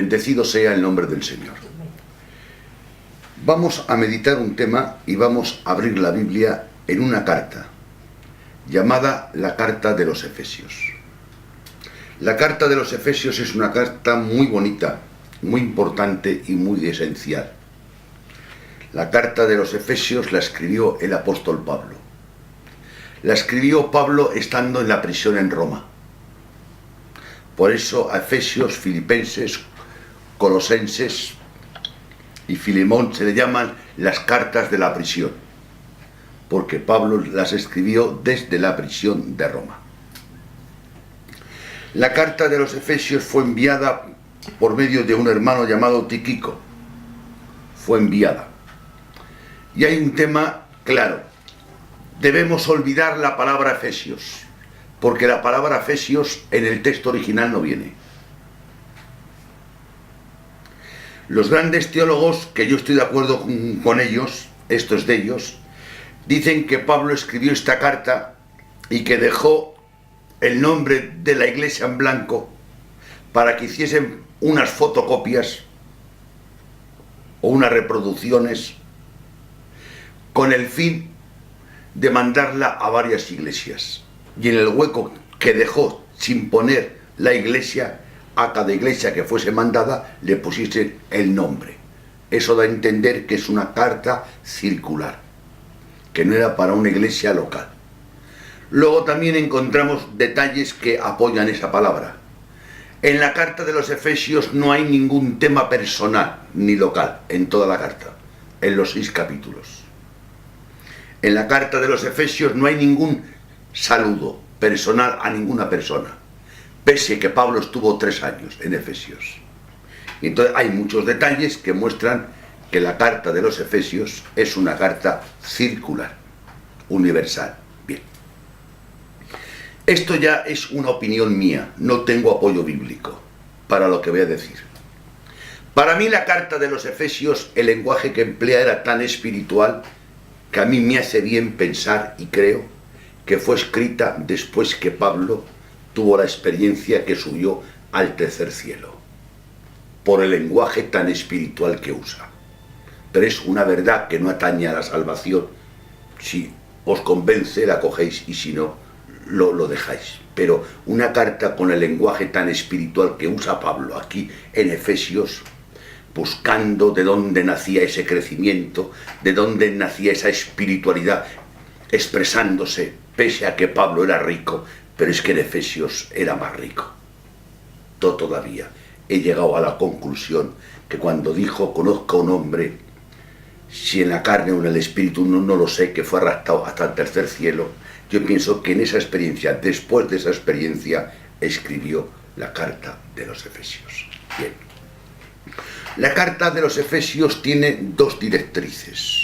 Bendecido sea el nombre del Señor. Vamos a meditar un tema y vamos a abrir la Biblia en una carta llamada la Carta de los Efesios. La Carta de los Efesios es una carta muy bonita, muy importante y muy esencial. La Carta de los Efesios la escribió el apóstol Pablo. La escribió Pablo estando en la prisión en Roma. Por eso a Efesios, Filipenses, Colosenses y Filemón se le llaman las cartas de la prisión, porque Pablo las escribió desde la prisión de Roma. La carta de los Efesios fue enviada por medio de un hermano llamado Tíquico. Fue enviada. Y hay un tema claro. Debemos olvidar la palabra Efesios, porque la palabra Efesios en el texto original no viene. Los grandes teólogos, que yo estoy de acuerdo con ellos, estos de ellos, dicen que Pablo escribió esta carta y que dejó el nombre de la iglesia en blanco para que hiciesen unas fotocopias o unas reproducciones con el fin de mandarla a varias iglesias. Y en el hueco que dejó sin poner la iglesia, a cada iglesia que fuese mandada le pusiese el nombre. Eso da a entender que es una carta circular, que no era para una iglesia local. Luego también encontramos detalles que apoyan esa palabra. En la carta de los Efesios no hay ningún tema personal ni local en toda la carta, en los 6 capítulos. En la carta de los Efesios no hay ningún saludo personal a ninguna persona, pese que Pablo estuvo 3 años en Efesios. Y entonces hay muchos detalles que muestran que la carta de los Efesios es una carta circular, universal. Bien. Esto ya es una opinión mía, no tengo apoyo bíblico para lo que voy a decir. Para mí la carta de los Efesios, el lenguaje que emplea era tan espiritual que a mí me hace bien pensar y creo que fue escrita después que Pablo tuvo la experiencia que subió al tercer cielo, por el lenguaje tan espiritual que usa. Pero es una verdad que no atañe a la salvación. Si os convence, la cogéis, y si no, lo dejáis. Pero una carta con el lenguaje tan espiritual que usa Pablo aquí en Efesios, buscando de dónde nacía ese crecimiento, de dónde nacía esa espiritualidad, expresándose, pese a que Pablo era rico, pero es que en Efesios era más rico. Todavía he llegado a la conclusión que cuando dijo, conozco a un hombre, si en la carne o en el espíritu no lo sé, que fue arrastrado hasta el tercer cielo, yo pienso que en esa experiencia, después de esa experiencia, escribió la carta de los Efesios. Bien. La carta de los Efesios tiene 2 directrices.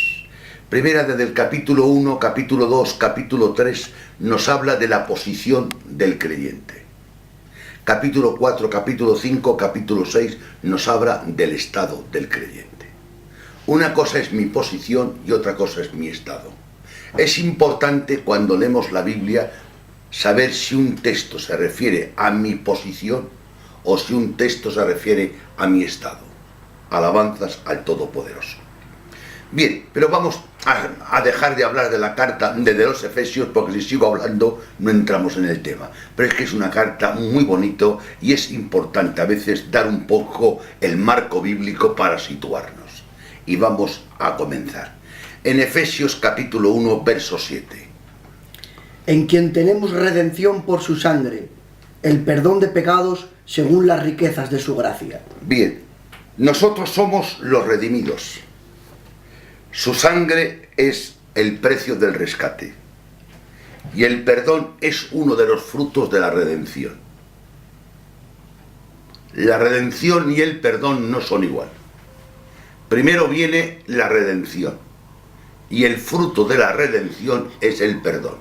Primera, desde el capítulo 1, capítulo 2, capítulo 3, nos habla de la posición del creyente. Capítulo 4, capítulo 5, capítulo 6, nos habla del estado del creyente. Una cosa es mi posición y otra cosa es mi estado. Es importante cuando leemos la Biblia saber si un texto se refiere a mi posición o si un texto se refiere a mi estado. Alabanzas al Todopoderoso. Bien, pero vamos a dejar de hablar de la carta de los Efesios, porque si sigo hablando no entramos en el tema. Pero es que es una carta muy bonito y es importante a veces dar un poco el marco bíblico para situarnos. Y vamos a comenzar. En Efesios capítulo 1, verso 7. En quien tenemos redención por su sangre, el perdón de pecados según las riquezas de su gracia. Bien, nosotros somos los redimidos. Su sangre es el precio del rescate. Y el perdón es uno de los frutos de la redención. La redención y el perdón no son igual. Primero viene la redención. Y el fruto de la redención es el perdón.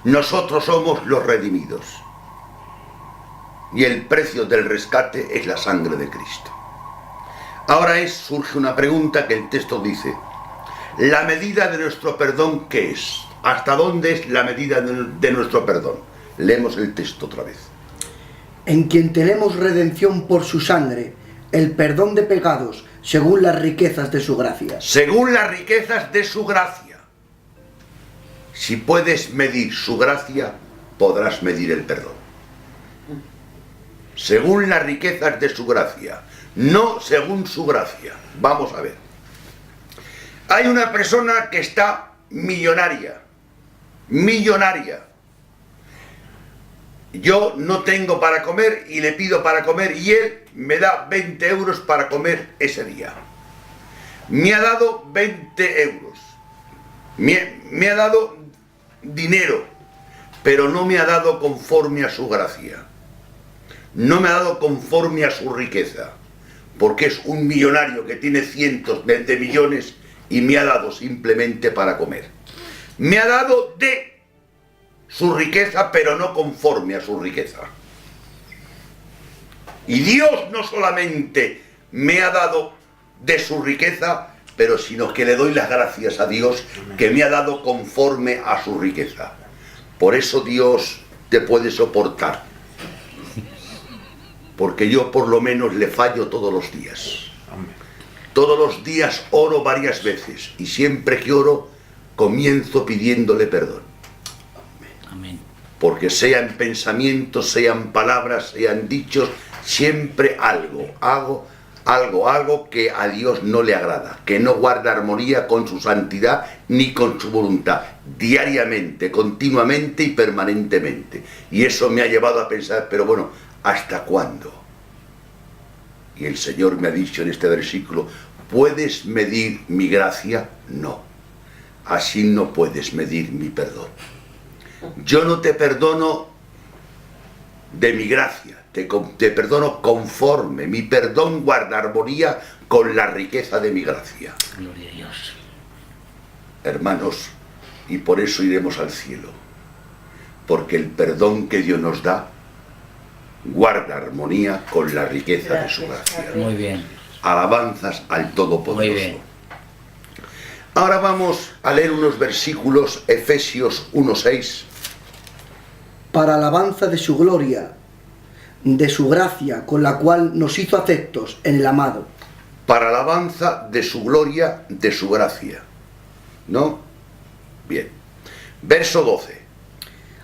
Nosotros somos los redimidos. Y el precio del rescate es la sangre de Cristo. Ahora surge una pregunta que el texto dice: ¿la medida de nuestro perdón qué es? ¿Hasta dónde es la medida de nuestro perdón? Leemos el texto otra vez. En quien tenemos redención por su sangre, el perdón de pecados según las riquezas de su gracia. Según las riquezas de su gracia. Si puedes medir su gracia, podrás medir el perdón. Según las riquezas de su gracia, no según su gracia. Vamos a ver. Hay una persona que está millonaria. Yo no tengo para comer y le pido para comer y él me da 20 euros para comer ese día. Me ha dado 20 euros. Me ha dado dinero, pero no me ha dado conforme a su gracia. No me ha dado conforme a su riqueza, porque es un millonario que tiene cientos de millones y me ha dado simplemente para comer. Me ha dado de su riqueza, pero no conforme a su riqueza. Y Dios no solamente me ha dado de su riqueza, pero sino que le doy las gracias a Dios que me ha dado conforme a su riqueza. Por eso Dios te puede soportar, porque yo por lo menos le fallo todos los días. Todos los días oro varias veces y siempre que oro comienzo pidiéndole perdón. Amén. Porque sea en pensamientos, sean palabras, sean dichos, siempre hago algo que a Dios no le agrada, que no guarda armonía con su santidad ni con su voluntad, diariamente, continuamente y permanentemente. Y eso me ha llevado a pensar, pero bueno, ¿hasta cuándo? Y el Señor me ha dicho en este versículo, ¿puedes medir mi gracia? No. Así no puedes medir mi perdón. Yo no te perdono de mi gracia, te perdono conforme. Mi perdón guarda armonía con la riqueza de mi gracia. Gloria a Dios. Hermanos, y por eso iremos al cielo, porque el perdón que Dios nos da guarda armonía con la riqueza de su gracia. Muy bien. Alabanzas al Todopoderoso. Muy bien. Ahora vamos a leer unos versículos, Efesios 1:6. Para alabanza de su gloria, de su gracia, con la cual nos hizo aceptos en el amado. Para alabanza de su gloria, de su gracia. ¿No? Bien. Verso 12.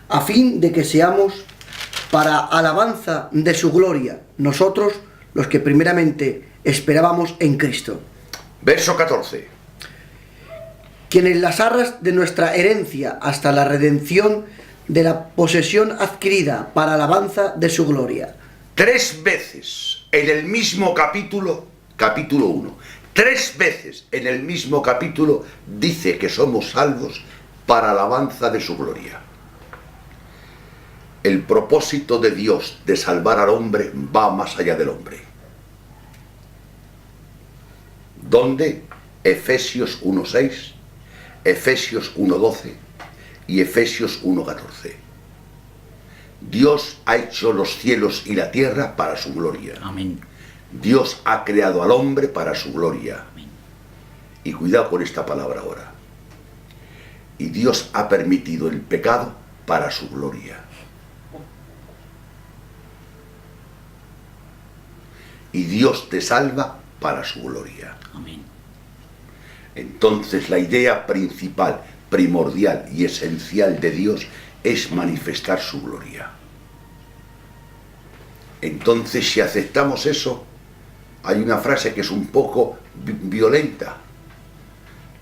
A fin de que seamos para alabanza de su gloria, nosotros los que primeramente esperábamos en Cristo. Verso 14. Quien en las arras de nuestra herencia hasta la redención de la posesión adquirida para alabanza de su gloria. 3 veces en el mismo capítulo 1, 3 veces en el mismo capítulo dice que somos salvos para alabanza de su gloria. El propósito de Dios de salvar al hombre va más allá del hombre. ¿Dónde? Efesios 1:6, Efesios 1:12 y Efesios 1:14. Dios ha hecho los cielos y la tierra para su gloria. Amén. Dios ha creado al hombre para su gloria. Amén. Y cuidado con esta palabra ahora. Y Dios ha permitido el pecado para su gloria. Y Dios te salva para su gloria. Amén. Entonces la idea principal, primordial y esencial de Dios es manifestar su gloria. Entonces, si aceptamos eso, hay una frase que es un poco violenta.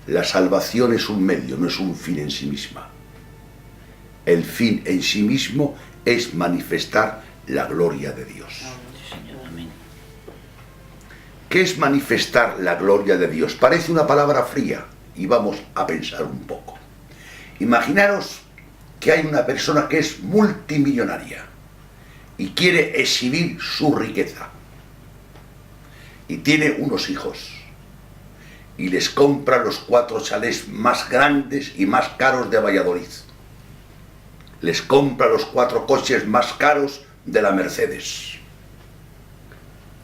La salvación es un medio, no es un fin en sí misma. El fin en sí mismo es manifestar la gloria de Dios. Sí, Señor. Amén. ¿Qué es manifestar la gloria de Dios? Parece una palabra fría y vamos a pensar un poco. Imaginaros que hay una persona que es multimillonaria y quiere exhibir su riqueza. Y tiene unos hijos y les compra los 4 chalés más grandes y más caros de Valladolid. Les compra los 4 coches más caros de la Mercedes.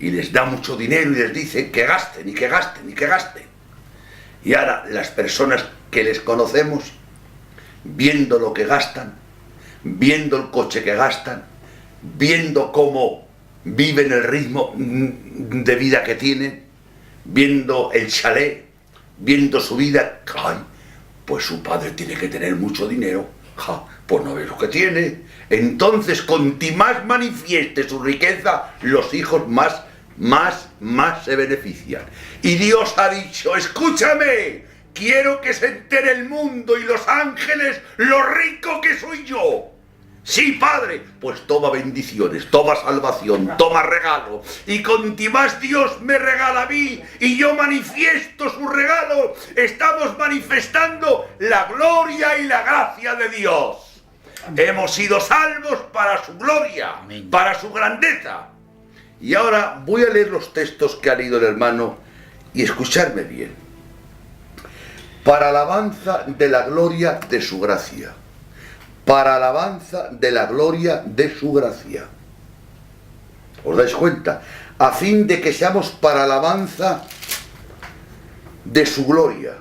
Y les da mucho dinero y les dice que gasten y que gasten y que gasten. Y ahora las personas que les conocemos, viendo lo que gastan, viendo el coche que gastan, viendo cómo viven el ritmo de vida que tienen, viendo el chalet, viendo su vida. ¡Ay! Pues su padre tiene que tener mucho dinero. ¡Ja! Pues no ve lo que tiene. Entonces, cuanto más manifieste su riqueza, los hijos más se benefician. Y Dios ha dicho, escúchame, quiero que se entere el mundo y los ángeles lo rico que soy yo. Sí, Padre, pues toma bendiciones, toma salvación, toma regalo. Y cuanto más Dios me regala a mí y yo manifiesto su regalo, estamos manifestando la gloria y la gracia de Dios. Hemos sido salvos para su gloria, para su grandeza. Y ahora voy a leer los textos que ha leído el hermano y escucharme bien. Para alabanza de la gloria de su gracia. Para alabanza de la gloria de su gracia. ¿Os dais cuenta? A fin de que seamos para alabanza de su gloria.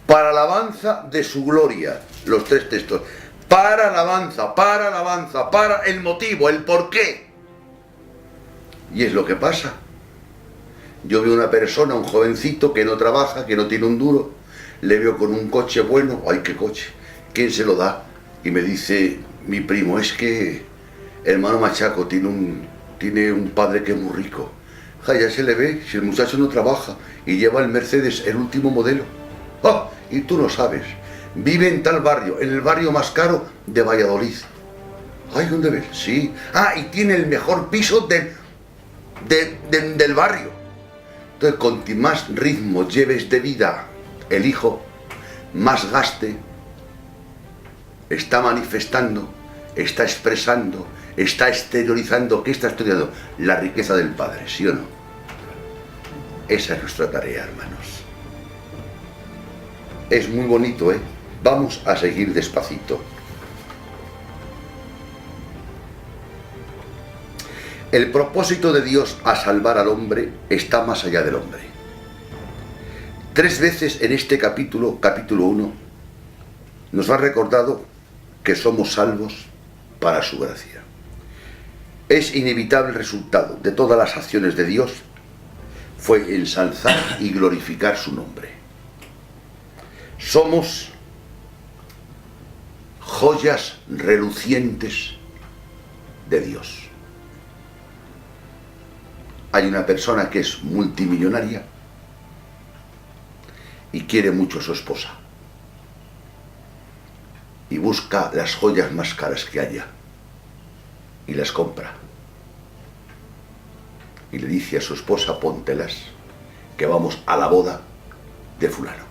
Para alabanza de su gloria. Los tres textos. Para alabanza, para el motivo, el porqué. Y es lo que pasa. Yo veo una persona, un jovencito que no trabaja, que no tiene un duro. Le veo con un coche bueno. ¡Ay, qué coche! ¿Quién se lo da? Y me dice mi primo, es que hermano Machaco tiene un padre que es muy rico. Ja, ya se le ve, si el muchacho no trabaja y lleva el Mercedes, el último modelo. ¡Ah! Y tú no sabes. Vive en tal barrio, en el barrio más caro de Valladolid. ¡Ay, ¿dónde ves? Sí. Ah, y tiene el mejor piso del barrio. Entonces, cuanto más ritmo lleves de vida el hijo, más gaste, está manifestando, está expresando, está exteriorizando. ¿Qué está exteriorizando? La riqueza del Padre, ¿sí o no? Esa es nuestra tarea, hermanos. Es muy bonito, ¿eh? Vamos a seguir despacito. El propósito de Dios a salvar al hombre está más allá del hombre. 3 veces en este capítulo 1, nos ha recordado que somos salvos para su gracia. Es inevitable el resultado de todas las acciones de Dios fue ensalzar y glorificar su nombre. Somos joyas relucientes de Dios. Hay una persona que es multimillonaria y quiere mucho a su esposa y busca las joyas más caras que haya y las compra y le dice a su esposa, póntelas que vamos a la boda de fulano.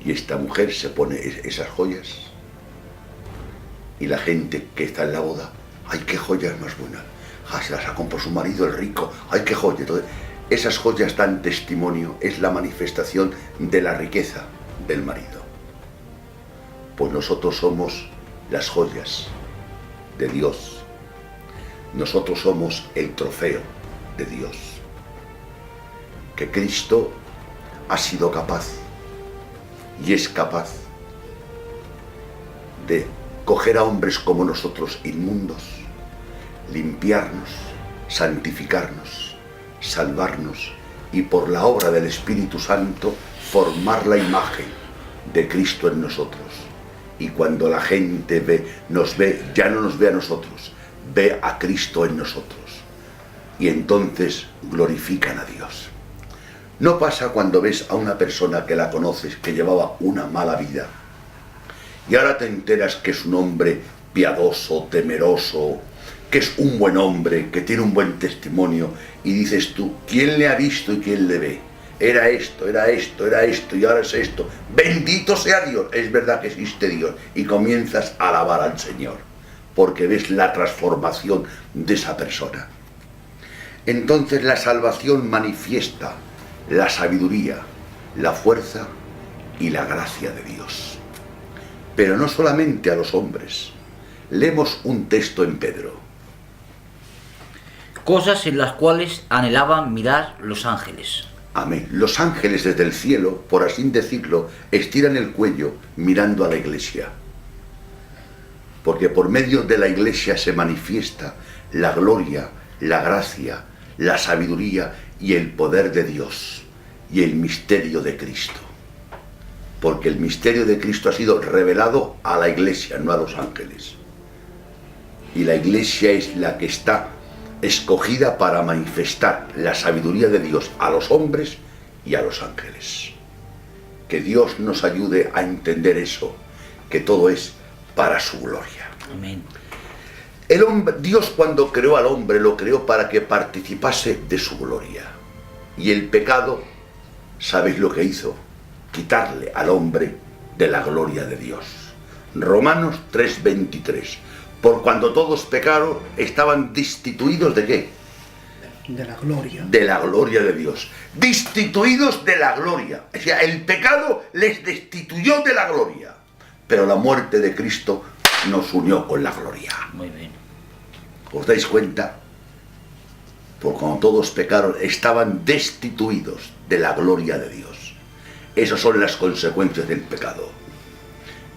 Y esta mujer se pone esas joyas y la gente que está en la boda, ¡ay, qué joyas más buenas! ¡Ah, se las ha comprado su marido, el rico! ¡Ay, qué joya! Entonces, esas joyas dan testimonio, es la manifestación de la riqueza del marido. Pues nosotros somos las joyas de Dios. Nosotros somos el trofeo de Dios. Que Cristo ha sido capaz y es capaz de coger a hombres como nosotros, inmundos, limpiarnos, santificarnos, salvarnos y por la obra del Espíritu Santo formar la imagen de Cristo en nosotros. Y cuando la gente nos ve, ya no nos ve a nosotros, ve a Cristo en nosotros. Y entonces glorifican a Dios. No pasa cuando ves a una persona que la conoces, que llevaba una mala vida, y ahora te enteras que es un hombre piadoso, temeroso, que es un buen hombre, que tiene un buen testimonio, y dices tú, ¿quién le ha visto y quién le ve? Era esto, era esto, era esto, y ahora es esto. Bendito sea Dios, es verdad que existe Dios, y comienzas a alabar al Señor, porque ves la transformación de esa persona. Entonces la salvación manifiesta la sabiduría, la fuerza y la gracia de Dios. Pero no solamente a los hombres. Leemos un texto en Pedro. Cosas en las cuales anhelaban mirar los ángeles. Amén. Los ángeles desde el cielo, por así decirlo, estiran el cuello mirando a la iglesia. Porque por medio de la iglesia se manifiesta la gloria, la gracia, la sabiduría y el poder de Dios y el misterio de Cristo. Porque el misterio de Cristo ha sido revelado a la Iglesia, no a los ángeles. Y la Iglesia es la que está escogida para manifestar la sabiduría de Dios a los hombres y a los ángeles. Que Dios nos ayude a entender eso, que todo es para su gloria. Amén. Dios, cuando creó al hombre, lo creó para que participase de su gloria. Y el pecado, ¿sabéis lo que hizo? Quitarle al hombre de la gloria de Dios. Romanos 3:23. Por cuando todos pecaron, estaban destituidos ¿de qué? De la gloria. De la gloria de Dios. Destituidos de la gloria. O sea, el pecado les destituyó de la gloria. Pero la muerte de Cristo nos unió con la gloria. Muy bien. ¿Os dais cuenta? Por cuando todos pecaron, estaban destituidos de la gloria de Dios. Esas son las consecuencias del pecado.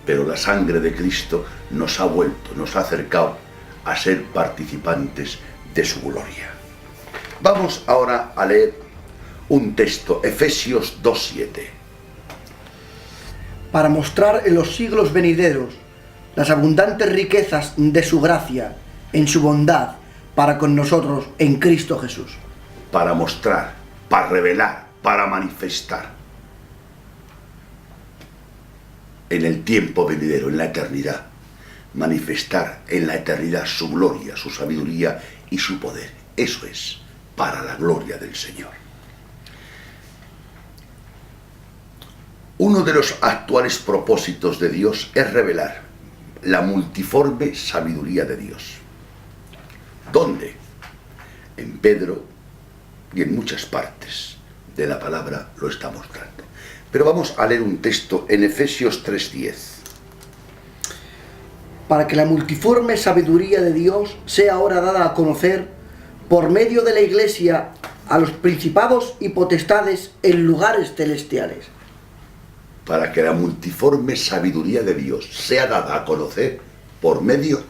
Pero la sangre de Cristo nos ha vuelto, nos ha acercado a ser participantes de su gloria. Vamos ahora a leer un texto, Efesios 2:7. Para mostrar en los siglos venideros las abundantes riquezas de su gracia, en su bondad, para con nosotros en Cristo Jesús. Para mostrar, para revelar, para manifestar. En el tiempo venidero, en la eternidad. Manifestar en la eternidad su gloria, su sabiduría y su poder. Eso es para la gloria del Señor. Uno de los actuales propósitos de Dios es revelar la multiforme sabiduría de Dios. ¿Dónde? En Pedro y en muchas partes de la palabra lo está mostrando. Pero vamos a leer un texto en Efesios 3:10. Para que la multiforme sabiduría de Dios sea ahora dada a conocer por medio de la Iglesia a los principados y potestades en lugares celestiales. Para que la multiforme sabiduría de Dios sea dada a conocer por medio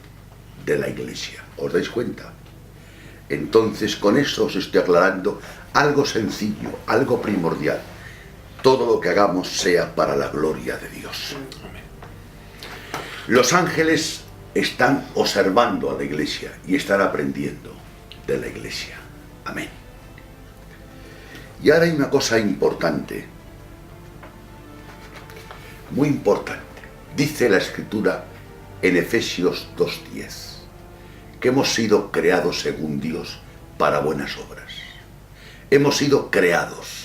de la Iglesia. ¿Os dais cuenta? Entonces, con eso os estoy aclarando algo sencillo, algo primordial. Todo lo que hagamos sea para la gloria de Dios. Los ángeles están observando a la Iglesia y están aprendiendo de la Iglesia. Amén. Y ahora hay una cosa importante, muy importante. Dice la Escritura en Efesios 2:10 que hemos sido creados según Dios para buenas obras. Hemos sido creados.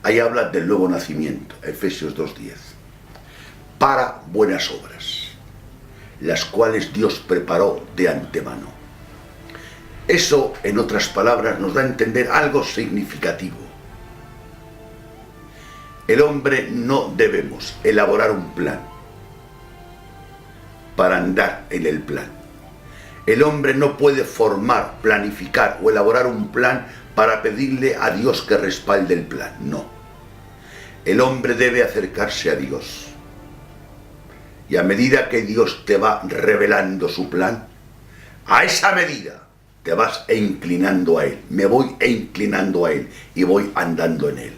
Ahí habla del nuevo nacimiento, Efesios 2:10. Para buenas obras, las cuales Dios preparó de antemano. Eso, en otras palabras, nos da a entender algo significativo. El hombre no debemos elaborar un plan para andar en el plan. El hombre no puede formar, planificar o elaborar un plan para pedirle a Dios que respalde el plan. No. El hombre debe acercarse a Dios. Y a medida que Dios te va revelando su plan, a esa medida te vas inclinando a Él. Me voy inclinando a Él y voy andando en Él.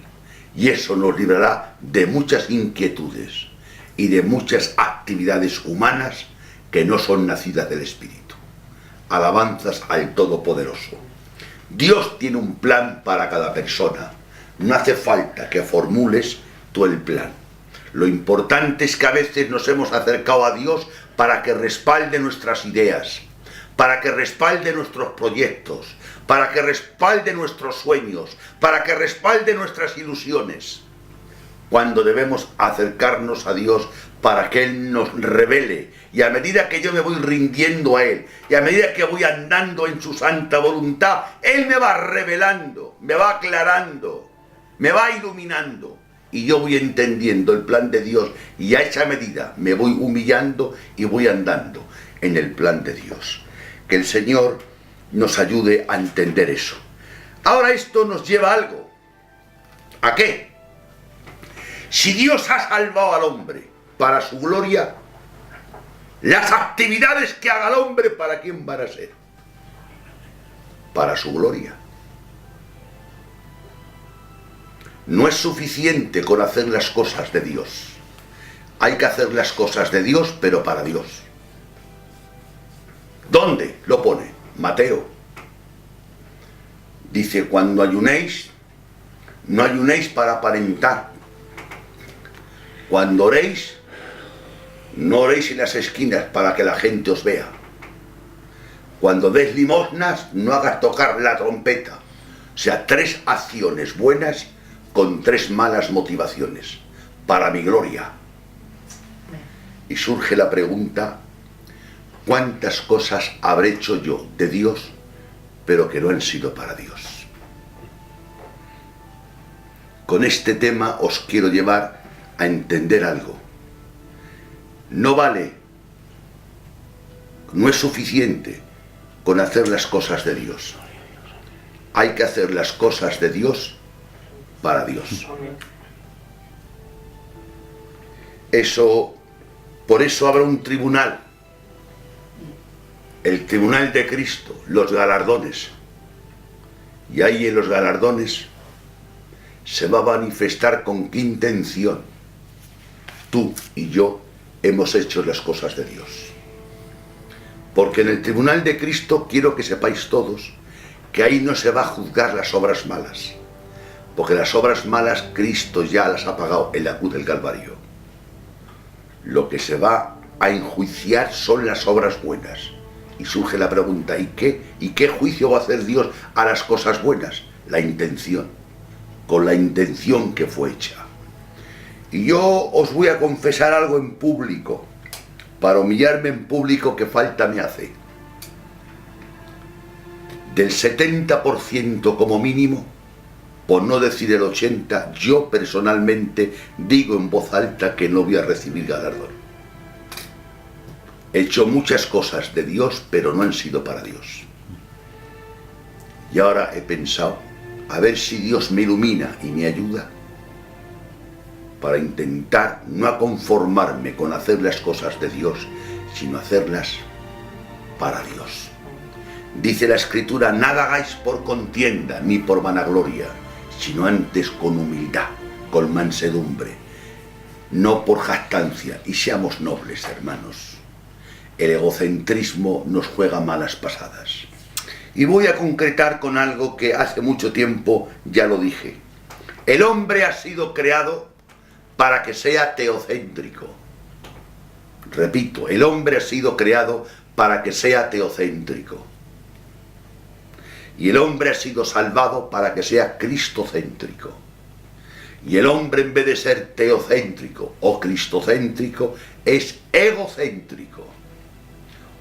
Y eso nos librará de muchas inquietudes y de muchas actividades humanas que no son nacidas del Espíritu. Alabanzas al Todopoderoso. Dios tiene un plan para cada persona. No hace falta que formules tú el plan. Lo importante es que a veces nos hemos acercado a Dios para que respalde nuestras ideas, para que respalde nuestros proyectos, para que respalde nuestros sueños, para que respalde nuestras ilusiones. Cuando debemos acercarnos a Dios para que Él nos revele, y a medida que yo me voy rindiendo a Él, y a medida que voy andando en su santa voluntad, Él me va revelando, me va aclarando, me va iluminando, y yo voy entendiendo el plan de Dios, y a esa medida me voy humillando y voy andando en el plan de Dios. Que el Señor nos ayude a entender eso. Ahora esto nos lleva a algo. ¿A qué? Si Dios ha salvado al hombre para su gloria, Las actividades que haga el hombre, ¿para quién van a ser? Para su gloria. No es suficiente con hacer las cosas de Dios. Hay que hacer las cosas de Dios, pero para Dios. ¿Dónde lo pone? Mateo. Dice, cuando ayunéis, no ayunéis para aparentar. Cuando oréis, no oréis en las esquinas para que la gente os vea. Cuando des limosnas, no hagas tocar la trompeta. O sea, 3 acciones buenas con 3 malas motivaciones. Para mi gloria. Y surge la pregunta, ¿cuántas cosas habré hecho yo de Dios, pero que no han sido para Dios? Con este tema os quiero llevar a entender algo. No vale, no es suficiente con hacer las cosas de Dios. Hay que hacer las cosas de Dios para Dios. Por eso habrá un tribunal, el tribunal de Cristo, los galardones. Y ahí en los galardones se va a manifestar con qué intención tú y yo hemos hecho las cosas de Dios. Porque en el tribunal de Cristo quiero que sepáis todos que ahí no se va a juzgar las obras malas, porque las obras malas Cristo ya las ha pagado en la cruz del Calvario. Lo que se va a enjuiciar son las obras buenas. Y surge la pregunta, ¿y qué juicio va a hacer Dios a las cosas buenas? La intención, con la intención que fue hecha. Y yo os voy a confesar algo en público, para humillarme en público, que falta me hace. Del 70% como mínimo, por no decir el 80%, yo personalmente digo en voz alta que no voy a recibir galardón. He hecho muchas cosas de Dios, pero no han sido para Dios. Y ahora he pensado, a ver si Dios me ilumina y me ayuda para intentar no conformarme con hacer las cosas de Dios, sino hacerlas para Dios. Dice la Escritura, nada hagáis por contienda ni por vanagloria, sino antes con humildad, con mansedumbre, no por jactancia, y seamos nobles, hermanos. El egocentrismo nos juega malas pasadas. Y voy a concretar con algo que hace mucho tiempo ya lo dije. El hombre ha sido creado para que sea teocéntrico. Repito, el hombre ha sido creado para que sea teocéntrico. Y el hombre ha sido salvado para que sea cristocéntrico. Y el hombre, en vez de ser teocéntrico o cristocéntrico, es egocéntrico.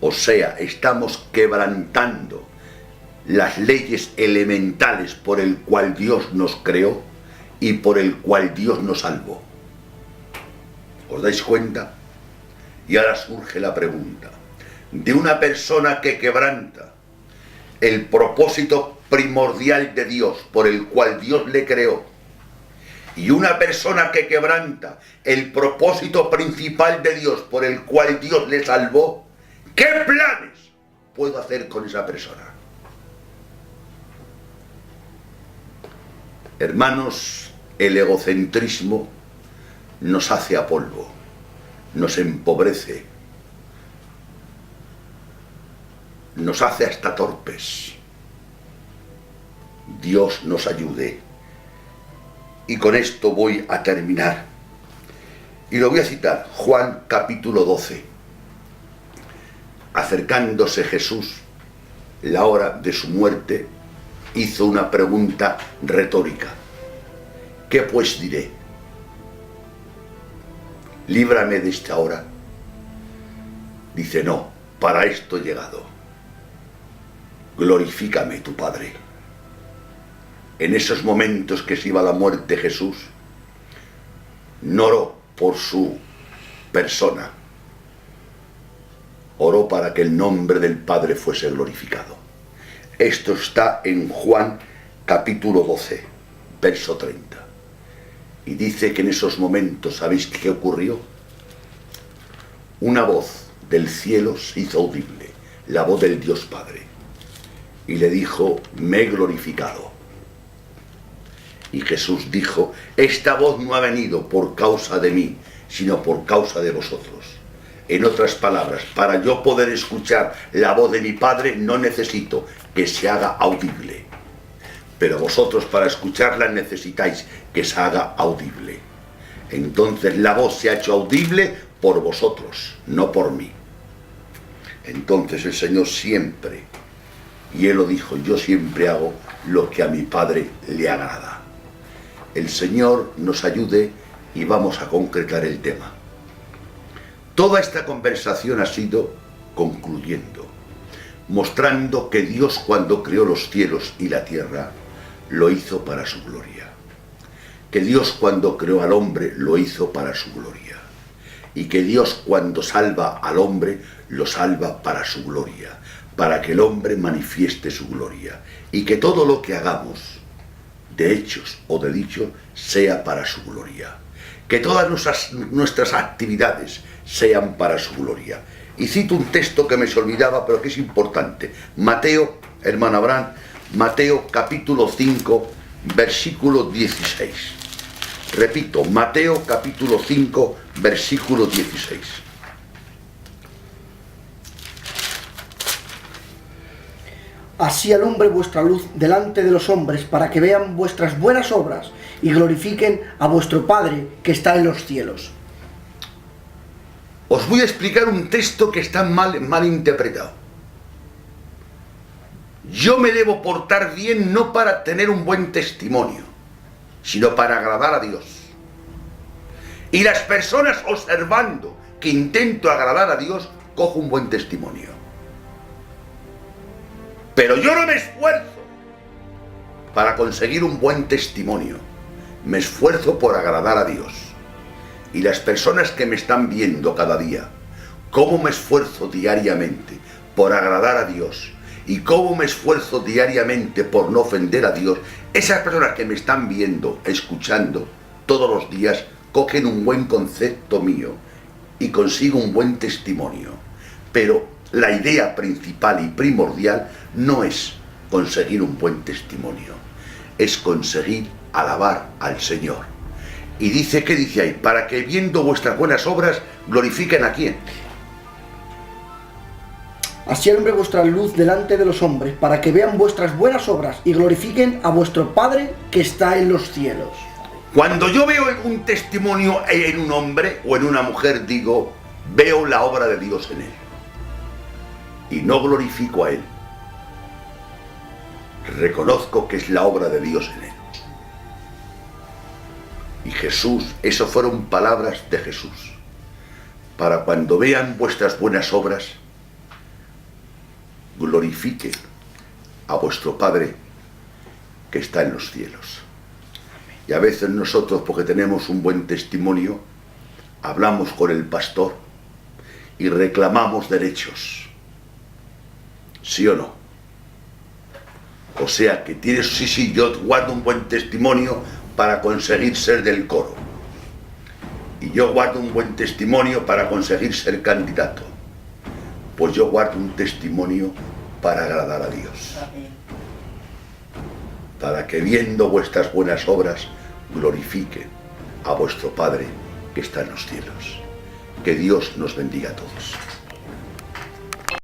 O sea, estamos quebrantando las leyes elementales por el cual Dios nos creó y por el cual Dios nos salvó. ¿Os dais cuenta? Y ahora surge la pregunta. De una persona que quebranta el propósito primordial de Dios por el cual Dios le creó, y una persona que quebranta el propósito principal de Dios por el cual Dios le salvó, ¿qué planes puedo hacer con esa persona? Hermanos, el egocentrismo nos hace a polvo, nos empobrece, nos hace hasta torpes. Dios nos ayude. Y con esto voy a terminar. Y lo voy a citar, Juan capítulo 12. Acercándose Jesús, la hora de su muerte, hizo una pregunta retórica. ¿Qué pues diré? Líbrame de esta hora. Dice, no, para esto he llegado. Glorifícame tu Padre. En esos momentos que se iba a la muerte Jesús, no oró por su persona, oró para que el nombre del Padre fuese glorificado. Esto está en Juan capítulo 12, verso 30. Y dice que en esos momentos, ¿sabéis qué ocurrió? Una voz del cielo se hizo audible la voz del Dios Padre, y le dijo: me he glorificado. Y Jesús dijo: esta voz no ha venido por causa de mí, sino por causa de vosotros. En otras palabras, para yo poder escuchar la voz de mi Padre, no necesito que se haga audible. Pero vosotros, para escucharla, necesitáis que se haga audible. Entonces la voz se ha hecho audible por vosotros, no por mí. Entonces el Señor siempre, y Él lo dijo: yo siempre hago lo que a mi Padre le agrada. El Señor nos ayude y vamos a concretar el tema. Toda esta conversación ha sido concluyendo, mostrando que Dios, cuando creó los cielos y la tierra, lo hizo para su gloria. Que Dios, cuando creó al hombre, lo hizo para su gloria. Y que Dios, cuando salva al hombre, lo salva para su gloria, para que el hombre manifieste su gloria. Y que todo lo que hagamos, de hechos o de dichos, sea para su gloria. Que todas nuestras actividades sean para su gloria. Y cito un texto que me se olvidaba, pero que es importante. Mateo, hermano Abraham, Mateo capítulo 5, versículo 16. Repito, Mateo capítulo 5, versículo 16. Así alumbre vuestra luz delante de los hombres, para que vean vuestras buenas obras y glorifiquen a vuestro Padre que está en los cielos. Os voy a explicar un texto que está mal interpretado. Yo me debo portar bien no para tener un buen testimonio, sino para agradar a Dios. Y las personas, observando que intento agradar a Dios, cojo un buen testimonio. Pero yo no me esfuerzo para conseguir un buen testimonio, me esfuerzo por agradar a Dios. Y las personas que me están viendo cada día, cómo me esfuerzo diariamente por agradar a Dios, y cómo me esfuerzo diariamente por no ofender a Dios, esas personas que me están viendo, escuchando todos los días, cogen un buen concepto mío y consigo un buen testimonio. Pero la idea principal y primordial no es conseguir un buen testimonio, es conseguir alabar al Señor. Y dice, ¿qué dice ahí? Para que viendo vuestras buenas obras glorifiquen ¿a quién? Así alumbre vuestra luz delante de los hombres, para que vean vuestras buenas obras y glorifiquen a vuestro Padre que está en los cielos. Cuando yo veo un testimonio en un hombre o en una mujer, digo, veo la obra de Dios en él. Y no glorifico a él. Reconozco que es la obra de Dios en él. Y Jesús, eso fueron palabras de Jesús. Para cuando vean vuestras buenas obras, glorifiquen a vuestro Padre que está en los cielos. Y a veces nosotros, porque tenemos un buen testimonio, hablamos con el pastor y reclamamos derechos. ¿Sí o no? O sea que tienes, sí, yo guardo un buen testimonio para conseguir ser del coro. Y yo guardo un buen testimonio para conseguir ser candidato. Pues yo guardo un testimonio para agradar a Dios. Para que viendo vuestras buenas obras glorifiquen a vuestro Padre que está en los cielos. Que Dios nos bendiga a todos.